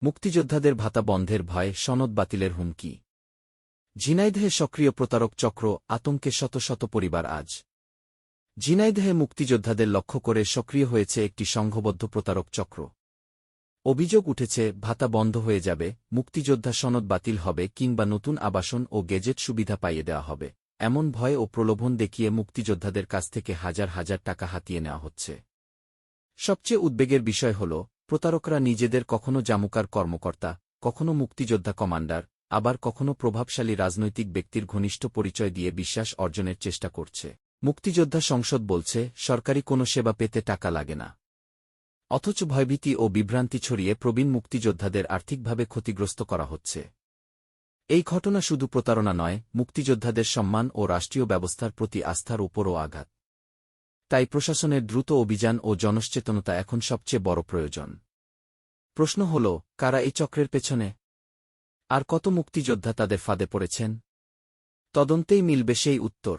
মুক্তিযোদ্ধাদের ভাতা বন্ধের ভয়ে সনদ বাতিলের হুমকি। ঝিনাইদহে সক্রিয় প্রতারক চক্র, আতঙ্কে শত শত পরিবার আজ। ঝিনাইদহে মুক্তিযোদ্ধাদের লক্ষ্য করে সক্রিয় হয়েছে একটি সংঘবদ্ধ প্রতারক চক্র। অভিযোগ উঠেছে, ভাতা বন্ধ হয়ে যাবে, মুক্তিযোদ্ধা সনদ বাতিল হবে কিংবা নতুন আবাসন ও গেজেট সুবিধা পাইয়ে দেওয়া হবে, এমন ভয় ও প্রলোভন দেখিয়ে মুক্তিযোদ্ধাদের কাছ থেকে হাজার হাজার টাকা হাতিয়ে নেওয়া হচ্ছে। সবচেয়ে উদ্বেগের বিষয় হল, প্রতারকরা নিজেদের কখনো জামুকার কর্মকর্তা, কখনো মুক্তিযোদ্ধা কমান্ডার, আবার কখনো প্রভাবশালী রাজনৈতিক ব্যক্তির ঘনিষ্ঠ পরিচয় দিয়ে বিশ্বাস অর্জনের চেষ্টা করছে। মুক্তিযোদ্ধা সংসদ বলছে, সরকারি কোনো সেবা পেতে টাকা লাগে না। অথচ ভয়ভীতি ও বিভ্রান্তি ছড়িয়ে প্রবীণ মুক্তিযোদ্ধাদের আর্থিকভাবে ক্ষতিগ্রস্ত করা হচ্ছে। এই ঘটনা শুধু প্রতারণা নয়, মুক্তিযোদ্ধাদের সম্মান ও রাষ্ট্রীয় ব্যবস্থার প্রতি আস্থার উপরও আঘাত। তাই প্রশাসনের দ্রুত অভিযান ও জনসচেতনতা এখন সবচেয়ে বড় প্রয়োজন। প্রশ্ন হল, কারা এই চক্রের পেছনে? আর কত মুক্তিযোদ্ধা তাদের ফাঁদে পড়েছেন? তদন্তেই মিলবে সেই উত্তর।